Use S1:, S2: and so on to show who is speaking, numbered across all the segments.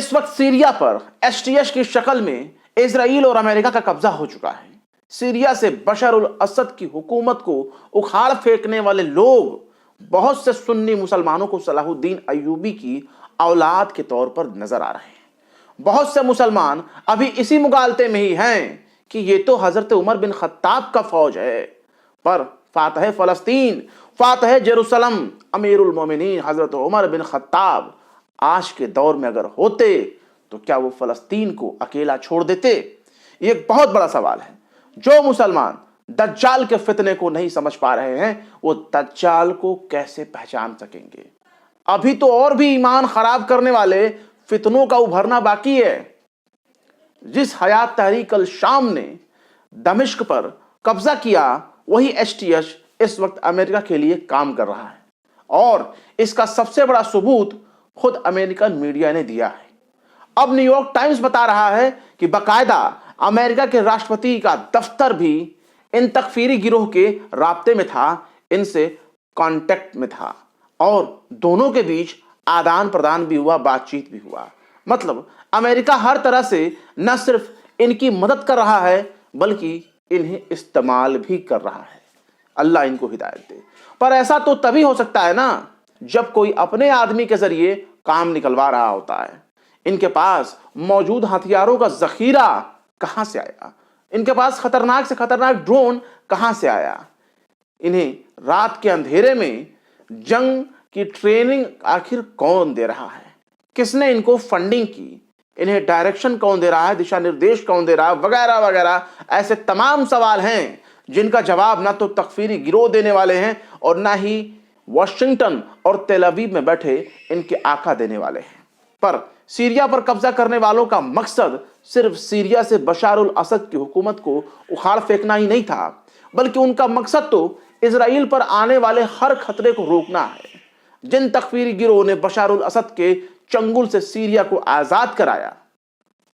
S1: इस वक्त सीरिया पर एसटीएस की शक्ल में इजराइल और अमेरिका का कब्जा हो चुका है। सीरिया से बशर उल असद की हुकूमत को उखाड़ फेंकने वाले लोग बहुत से सुन्नी मुसलमानों को सलाहुद्दीन अय्यूबी की औलाद के तौर पर नजर आ रहे हैं। बहुत से मुसलमान अभी इसी मुगालते में ही हैं कि ये तो हजरत उमर बिन खत्ताब का फौज है, पर फातह फलस्तीन, फातह जेरूसलम, अमीरुल मोमिनीन हजरत उमर बिन खत्ताब आज के दौर में अगर होते तो क्या वो फलस्तीन को अकेला छोड़ देते? ये एक बहुत बड़ा सवाल है। जो मुसलमान दज्जाल के फितने को नहीं समझ पा रहे हैं, वो दज्जाल को कैसे पहचान सकेंगे? अभी तो और भी ईमान खराब करने वाले फितनों का उभरना बाकी है। जिस हयात तहरीक अल शाम ने दमिश्क पर कब्जा किया, वही एसटीएस इस वक्त अमेरिका के लिए काम कर रहा है, और इसका सबसे बड़ा सबूत खुद अमेरिकन मीडिया ने दिया है। अब न्यूयॉर्क टाइम्स बता रहा है कि बाकायदा अमेरिका के राष्ट्रपति का दफ्तर भी इन तकफीरी गिरोह के राब्ते में था, इनसे कांटेक्ट में था, और दोनों के बीच आदान प्रदान भी हुआ, बातचीत भी हुआ। मतलब अमेरिका हर तरह से न सिर्फ इनकी मदद कर रहा है, बल्कि इन्हें इस्तेमाल भी कर रहा है। अल्लाह इनको हिदायत दे। पर ऐसा तो तभी हो सकता है ना, जब कोई अपने आदमी के जरिए काम निकलवा रहा होता है। इनके पास मौजूद हथियारों का जखीरा कहां से आया? इनके पास खतरनाक से खतरनाक ड्रोन कहां से आया? इन्हें रात के अंधेरे में जंग की ट्रेनिंग आखिर कौन दे रहा है? किसने इनको फंडिंग की? इन्हें डायरेक्शन कौन दे रहा है? दिशा निर्देश कौन दे रहा है? वगैरह वगैरह ऐसे तमाम सवाल हैं जिनका जवाब ना तो तकफीरी गिरोह देने वाले हैं और ना ही वाशिंगटन और तेल अवीव में बैठे इनके आका देने वाले हैं। पर सीरिया पर कब्जा करने वालों का मकसद सिर्फ सीरिया से बशार उल असद की हुकूमत को उखाड़ फेंकना ही नहीं था, बल्कि उनका मकसद तो इजराइल पर आने वाले हर खतरे को रोकना है। जिन तकफीरी गिरोह ने बशार उल असद के चंगुल से सीरिया को आजाद कराया,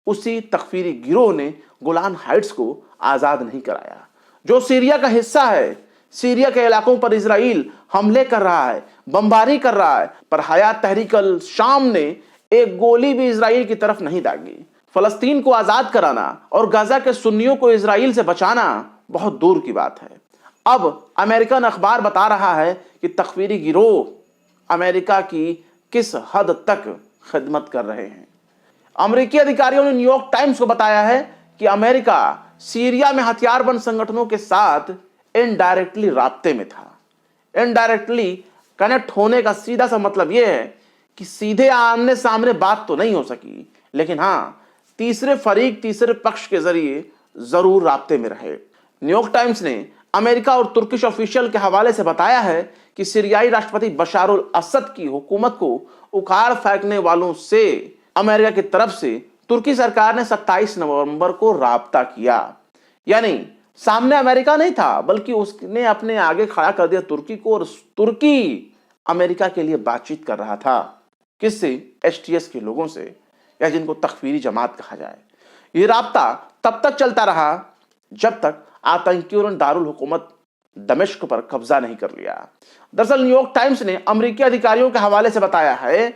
S1: उसी तकफीरी गिरोह ने गोलान हाइट्स को आजाद नहीं कराया, जो सीरिया का हिस्सा है। सीरिया के इलाकों पर इजराइल हमले कर रहा है, बमबारी कर रहा है, पर हयात तहरीक अल शाम ने एक गोली भी इजराइल की तरफ नहीं दागी। फलस्तीन को आजाद कराना और गाजा के सुन्नियों को इजराइल से बचाना बहुत दूर की बात है। अब अमेरिकन अखबार बता रहा है कि तकफीरी गिरोह अमेरिका की किस हद तक खिदमत कर रहे हैं। अमेरिकी अधिकारियों ने न्यूयॉर्क टाइम्स को बताया है कि अमेरिका सीरिया में हथियारबंद संगठनों के साथ इनडायरेक्टली राब्ते में था। इनडायरेक्टली कनेक्ट होने का सीधा सा मतलब यह है कि सीधे आमने सामने बात तो नहीं हो सकी, लेकिन हाँ, तीसरे फरीक, तीसरे पक्ष के जरिए जरूर राब्ते में रहे। न्यूयॉर्क टाइम्स ने अमेरिका और तुर्किश ऑफिशियल के हवाले से बताया है कि सीरियाई राष्ट्रपति बशार उल असद की हुकूमत को उखाड़ फेंकने वालों से अमेरिका की तरफ से तुर्की सरकार ने 27 नवंबर को राब्ता किया। यानी सामने अमेरिका नहीं था, बल्कि उसने अपने आगे खड़ा कर दिया तुर्की को, और तुर्की अमेरिका के लिए बातचीत कर रहा था। किससे? एसटीएस के लोगों से, या जिनको तकफीरी जमात कहा जाए। यह राब्ता तब तक चलता रहा जब तक आतंकियों ने दारुल हुकूमत दमिश्क पर कब्जा नहीं कर लिया। दरअसल न्यूयॉर्क टाइम्स ने अमेरिकी अधिकारियों के हवाले से बताया है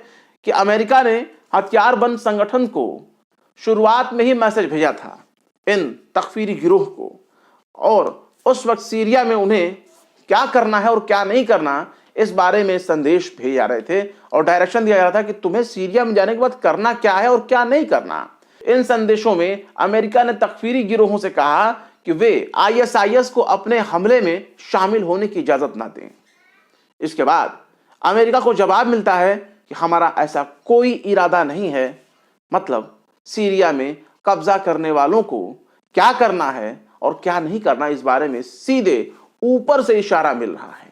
S1: कि अमेरिका ने हथियारबंद संगठन को शुरुआत में ही मैसेज भेजा था, इन तकफीरी गिरोह को, और उस वक्त सीरिया में उन्हें क्या करना है और क्या नहीं करना, इस बारे में संदेश भेजे जा रहे थे और डायरेक्शन दिया जा रहा था कि तुम्हें सीरिया में जाने के बाद करना क्या है और क्या नहीं करना। इन संदेशों में अमेरिका ने तकफीरी गिरोहों से कहा कि वे आईएसआईएस को अपने हमले में शामिल होने की इजाजत ना दें। इसके बाद अमेरिका को जवाब मिलता है कि हमारा ऐसा कोई इरादा नहीं है। मतलब सीरिया में कब्जा करने वालों को क्या करना है और क्या नहीं करना, इस बारे में सीधे ऊपर से इशारा मिल रहा है।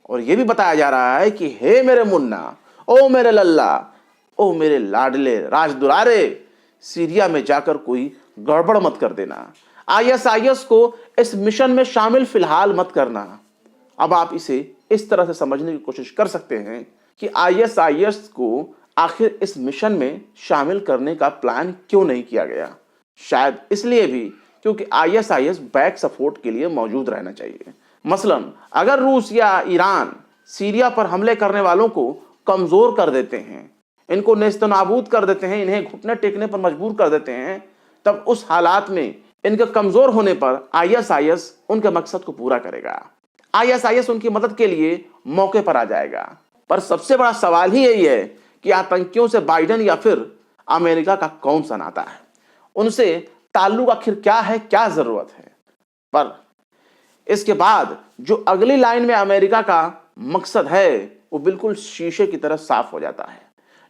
S1: और यह भी बताया जा रहा है कि हे मेरे मुन्ना, ओ मेरे लल्ला, ओ मेरे लाडले राजदुलारे, सीरिया में जाकर कोई गड़बड़ मत कर देना। आईएसआईएस को इस मिशन में शामिल फिलहाल मत करना। अब आप इसे इस तरह से समझने की कोशिश कर सकते हैं कि आईएसआईएस को आखिर इस मिशन में शामिल करने का प्लान क्यों नहीं किया गया। शायद इसलिए भी क्योंकि आईएसआईएस बैक सपोर्ट के लिए मौजूद रहना चाहिए। मसलन अगर रूस या ईरान सीरिया पर हमले करने वालों को कमजोर कर देते हैं, इनको नेस्तनाबूद कर देते हैं, इन्हें घुटने टेकने पर मजबूर कर देते हैं, तब उस हालात में इनके कमजोर होने पर आईएसआईएस उनके मकसद को पूरा करेगा। आईएसआईएस उनकी मदद के लिए मौके पर आ जाएगा। पर सबसे बड़ा सवाल ही यही है कि आतंकियों से बाइडेन या फिर अमेरिका का कौन सा नाता है, उनसे ताल्लुक आखिर क्या है, क्या जरूरत है। पर इसके बाद जो अगली लाइन में अमेरिका का मकसद है वो बिल्कुल शीशे की तरह साफ हो जाता है।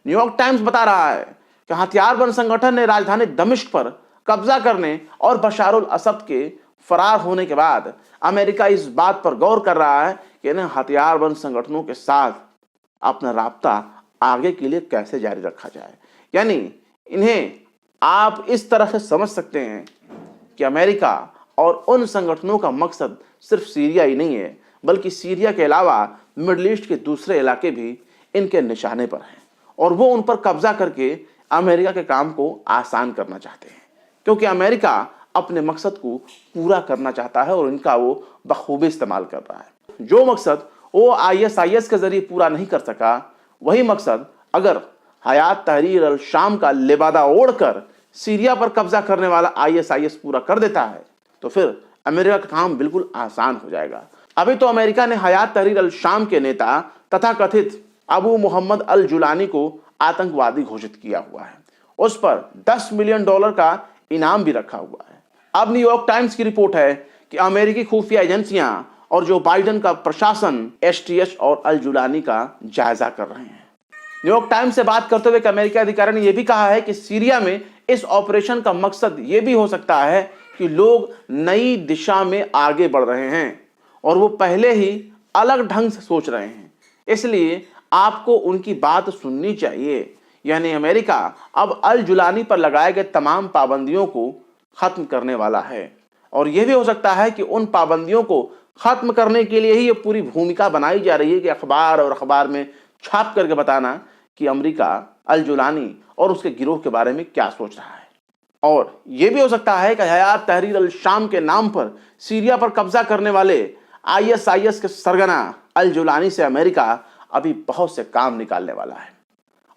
S1: न्यूयॉर्क टाइम्स बता रहा है कि हथियारबंद संगठन ने राजधानी दमिश्क पर कब्जा करने और बशारुल असद के फरार होने के बाद अमेरिका इस बात पर गौर कर रहा है कि इन्हें हथियारबंद संगठनों के साथ अपना राब्ता आगे के लिए कैसे जारी रखा जाए। यानी इन्हें आप इस तरह से समझ सकते हैं कि अमेरिका और उन संगठनों का मकसद सिर्फ सीरिया ही नहीं है, बल्कि सीरिया के अलावा मिडिल ईस्ट के दूसरे इलाके भी इनके निशाने पर हैं और वो उन पर कब्जा करके अमेरिका के काम को आसान करना चाहते हैं, क्योंकि अमेरिका अपने मकसद को पूरा करना चाहता है और इनका वो बखूबी इस्तेमाल कर रहा है। जो मकसद वो आईएसआईएस के जरिए पूरा नहीं कर सका, वही मकसद अगर हयात तहरीर अल शाम का लिबादा ओढ़कर सीरिया पर कब्जा करने वाला आईएसआईएस पूरा कर देता है तो फिर अमेरिका का काम बिल्कुल आसान हो जाएगा। अभी तो अमेरिका ने हयात तहरीर अल शाम के नेता तथा कथित अबू मोहम्मद अल जुलानी को आतंकवादी घोषित किया हुआ है। उस पर $10 मिलियन का इनाम भी रखा हुआ है। अब न्यूयॉर्क टाइम्स की रिपोर्ट है कि अमेरिकी खुफिया एजेंसियां और जो बाइडेन का प्रशासन एसटीएस और अल जुलानी का जायजा कर रहे हैं। न्यूयॉर्क टाइम्स से बात करते हुए अमेरिकी अधिकारी ने यह भी कहा है कि सीरिया में इस ऑपरेशन का मकसद यह भी हो सकता है कि लोग नई दिशा में आगे बढ़ रहे हैं और वो पहले ही अलग ढंग से सोच रहे हैं, इसलिए आपको उनकी बात सुननी चाहिए। यानी अमेरिका अब अल जुलानी पर लगाए गए तमाम पाबंदियों को खत्म करने वाला है और यह भी हो सकता है कि उन पाबंदियों को खत्म करने के लिए ही ये पूरी भूमिका बनाई जा रही है कि अखबार में छाप करके बताना कि अमेरिका अल जुलानी और उसके गिरोह के बारे में क्या सोच रहा है। और यह भी हो सकता है कि हयात तहरीर अल शाम के नाम पर सीरिया पर कब्जा करने वाले आईएसआईएस के सरगना अल जुलानी से अमेरिका अभी बहुत से काम निकालने वाला है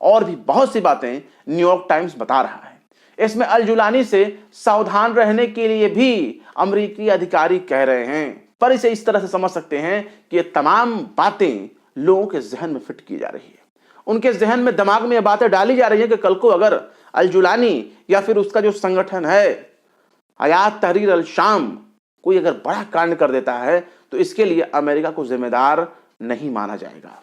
S1: और भी बहुत सी बातें न्यूयॉर्क टाइम्स बता रहा है। इसमें अल जुलानी से सावधान रहने के लिए भी अमेरिकी अधिकारी कह रहे हैं, पर इसे इस तरह से समझ सकते हैं कि ये तमाम बातें लोगों के जहन में फिट की जा रही है। उनके जहन में, दिमाग में ये बातें डाली जा रही है कि कल को अगर अल जुलानी या फिर उसका जो संगठन है हयात तहरीर अल शाम कोई अगर बड़ा कांड कर देता है तो इसके लिए अमेरिका को जिम्मेदार नहीं माना जाएगा।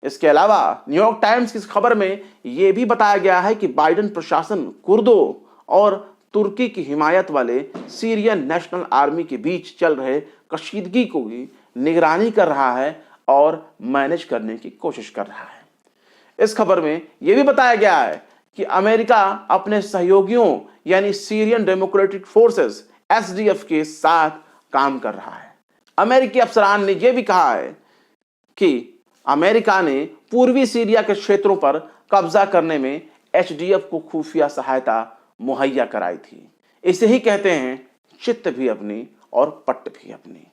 S1: इसके अलावा न्यूयॉर्क टाइम्स की इस खबर में यह भी बताया गया है कि बाइडेन प्रशासन कुर्दों और तुर्की की हिमायत वाले सीरियन नेशनल आर्मी के बीच चल रहे कशीदगी को भी निगरानी कर रहा है और मैनेज करने की कोशिश कर रहा है। इस खबर में यह भी बताया गया है कि अमेरिका अपने सहयोगियों यानी सीरियन डेमोक्रेटिक फोर्सेस एसडीएफ के साथ काम कर रहा है। अमेरिकी अफसरान ने यह भी कहा है कि अमेरिका ने पूर्वी सीरिया के क्षेत्रों पर कब्जा करने में एचडीएफ को खुफिया सहायता मुहैया कराई थी। इसे ही कहते हैं चित्त भी अपनी और पट्ट भी अपनी।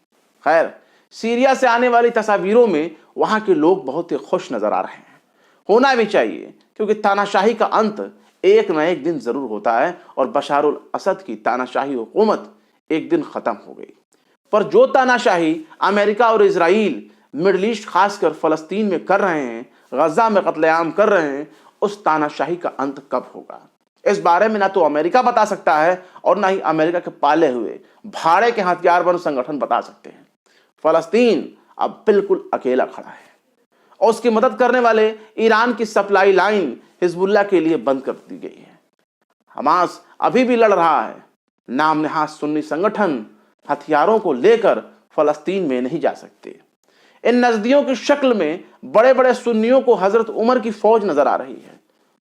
S1: खैर, सीरिया से आने वाली तस्वीरों में वहां के लोग बहुत ही खुश नजर आ रहे हैं। होना भी चाहिए, क्योंकि तानाशाही का अंत एक न एक दिन जरूर होता है और बशारुल असद की तानाशाही हुकूमत एक दिन खत्म हो गई। पर जो तानाशाही अमेरिका और इजराइल मिडिल ईस्ट खासकर फलस्तीन में कर रहे हैं, गजा में कत्लेआम कर रहे हैं, उस तानाशाही का अंत कब होगा, इस बारे में ना तो अमेरिका बता सकता है और ना ही अमेरिका के पाले हुए भाड़े के हथियारबंद संगठन बता सकते हैं। फलस्तीन अब बिल्कुल अकेला खड़ा है और उसकी मदद करने वाले ईरान की सप्लाई लाइन हिजबुल्लाह के लिए बंद कर दी गई है। हमास अभी भी लड़ रहा है। नाम नहाज सुन्नी संगठन हथियारों को लेकर फलस्तीन में नहीं जा सकते। इन नजदियों की शक्ल में बड़े बड़े सुन्नियों को हजरत उमर की फौज नजर आ रही है,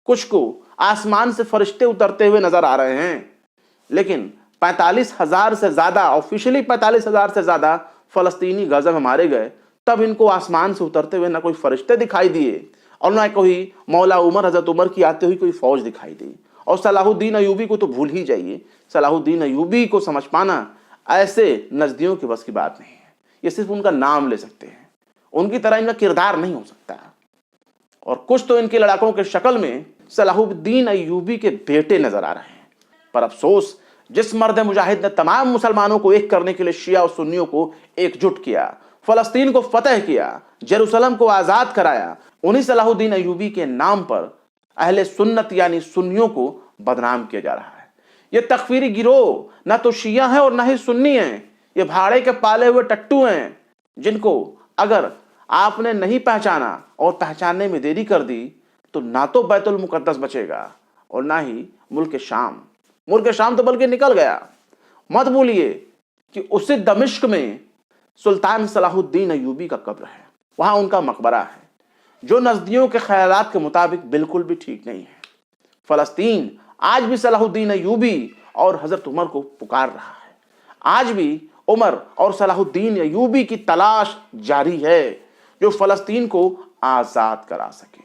S1: कुछ को आसमान से फरिश्ते उतरते हुए नजर आ रहे हैं, लेकिन 45,000 से ज्यादा, ऑफिशियली 45,000 से ज्यादा फलस्तीनी गजा में मारे गए, तब इनको आसमान से उतरते हुए ना कोई फरिश्ते दिखाई दिए और ना कोई मौला उमर, हजरत उमर की आते हुई कोई फौज दिखाई दी। और सलाहुद्दीन अयूबी को तो भूल ही जाइए। सलाहुद्दीन अयूबी को समझ पाना ऐसे नजदियों की बस की बात नहीं है। ये सिर्फ उनका नाम ले सकते हैं, उनकी तरह इनका किरदार नहीं हो सकता। और कुछ तो इनके लड़ाकों के शक्ल में सलाहुद्दीन अय्यूबी के बेटे नजर आ रहे हैं। पर अफसोस, जिस मर्द मुजाहिद ने तमाम मुसलमानों को एक करने के लिए शिया और सुन्नियों को एकजुट किया, फलस्तीन को फतह किया, जेरूसलम को आजाद कराया, उन्हीं सलाहुद्दीन अय्यूबी के नाम पर अहले सुन्नत यानी सुन्नियों को बदनाम किया जा रहा है। ये तकफीरी गिरोह ना तो शिया है और ना ही सुन्नी है। ये भाड़े के पाले हुए टट्टू हैं, जिनको अगर आपने नहीं पहचाना और पहचानने में देरी कर दी तो ना तो बैतुल मुकद्दस बचेगा और ना ही मुल्क शाम। मुल्क शाम तो बल्कि निकल गया। मत भूलिए कि उसी दमिश्क में सुल्तान सलाहुद्दीन अय्यूबी का कब्र है, वहां उनका मकबरा है, जो नजदियों के ख्यालात के मुताबिक बिल्कुल भी ठीक नहीं है। फलस्तीन आज भी सलाहुद्दीन अय्यूबी और हजरत उमर को पुकार रहा है। आज भी उमर और सलाहुद्दीन अय्यूबी की तलाश जारी है, जो फलस्तीन को आजाद करा सके।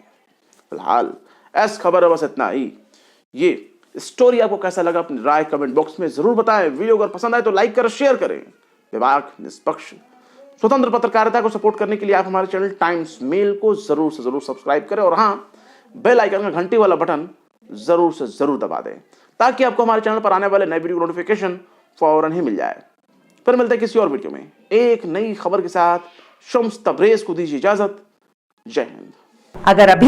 S1: फिलहाल ऐस खबर है बस इतना ही। ये स्टोरी आपको कैसा लगा अपनी राय कमेंट बॉक्स में जरूर बताएं। वीडियो अगर पसंद आए तो लाइक करें, शेयर करें। बेबाक, निष्पक्ष, स्वतंत्र पत्रकारिता को सपोर्ट करने के लिए आप हमारे चैनल टाइम्स मेल को जरूर से जरूर सब्सक्राइब करें और हाँ, बेल आइकन का घंटी वाला बटन जरूर से जरूर दबा दें, ताकि आपको हमारे चैनल पर आने वाले नए वीडियो नोटिफिकेशन फौरन ही मिल जाए। फिर मिलते हैं किसी और वीडियो में एक नई खबर के साथ। शम्स तबरेज को दीजिए इजाजत। जय हिंद।
S2: अगर अभी